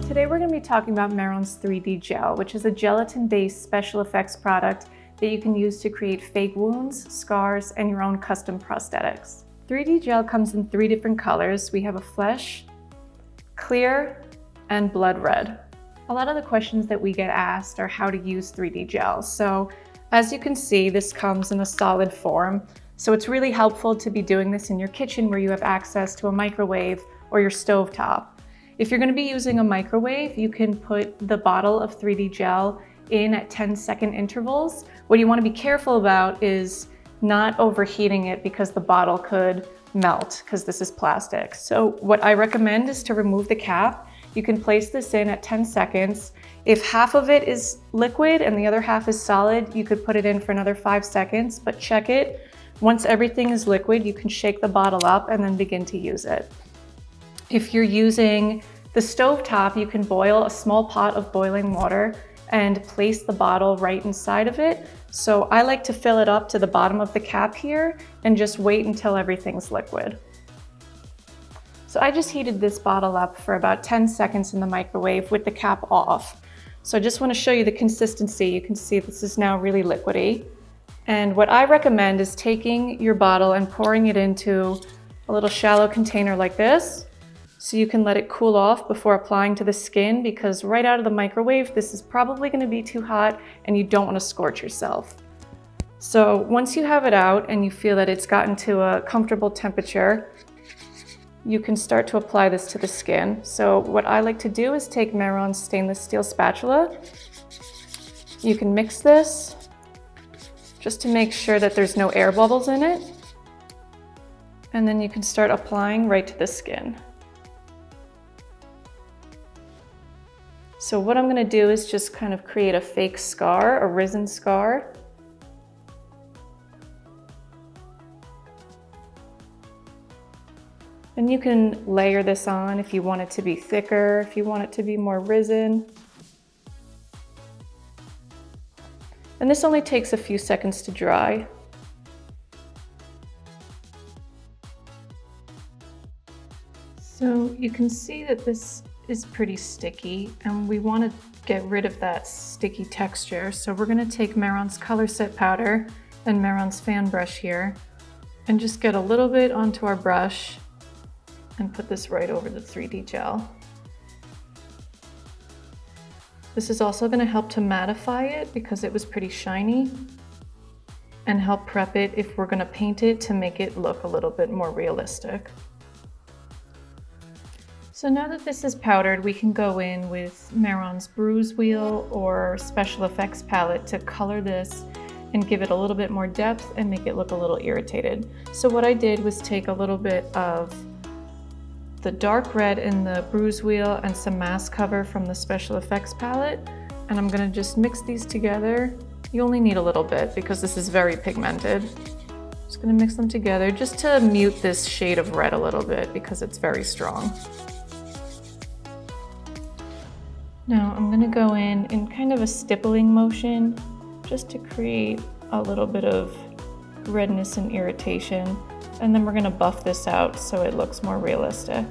Today we're going to be talking about Mehron's 3D gel, which is a gelatin-based special effects product that you can use to create fake wounds, scars, and your own custom prosthetics. 3D gel comes in 3 different colors. We have a flesh, clear, and blood red. A lot of the questions that we get asked are how to use 3D gel. So as you can see, this comes in a solid form. So it's really helpful to be doing this in your kitchen where you have access to a microwave or your stovetop. If you're going to be using a microwave, you can put the bottle of 3D gel in at 10-second intervals. What you want to be careful about is not overheating it because the bottle could melt because this is plastic. So what I recommend is to remove the cap. You can place this in at 10 seconds. If half of it is liquid and the other half is solid, you could put it in for another 5 seconds, but check it. Once everything is liquid, you can shake the bottle up and then begin to use it. If you're using the stovetop, you can boil a small pot of boiling water and place the bottle right inside of it. So I like to fill it up to the bottom of the cap here and just wait until everything's liquid. So I just heated this bottle up for about 10 seconds in the microwave with the cap off. So I just want to show you the consistency. You can see this is now really liquidy. And what I recommend is taking your bottle and pouring it into a little shallow container like this. So you can let it cool off before applying to the skin, because right out of the microwave, this is probably going to be too hot and you don't want to scorch yourself. So once you have it out and you feel that it's gotten to a comfortable temperature, you can start to apply this to the skin. So what I like to do is take Mehron's stainless steel spatula. You can mix this just to make sure that there's no air bubbles in it. And then you can start applying right to the skin. So what I'm going to do is just kind of create a fake scar, a risen scar. And you can layer this on if you want it to be thicker, if you want it to be more risen. And this only takes a few seconds to dry. So you can see that this is pretty sticky and we want to get rid of that sticky texture. So we're going to take Mehron's color set powder and Mehron's fan brush here and just get a little bit onto our brush and put this right over the 3D gel. This is also going to help to mattify it because it was pretty shiny, and help prep it if we're going to paint it to make it look a little bit more realistic. So now that this is powdered, we can go in with Mehron's bruise wheel or special effects palette to color this and give it a little bit more depth and make it look a little irritated. So what I did was take a little bit of the dark red in the bruise wheel and some mask cover from the special effects palette, and I'm gonna just mix these together. You only need a little bit because this is very pigmented. Just gonna mix them together just to mute this shade of red a little bit because it's very strong. Now I'm going to go in kind of a stippling motion just to create a little bit of redness and irritation, and then we're going to buff this out so it looks more realistic.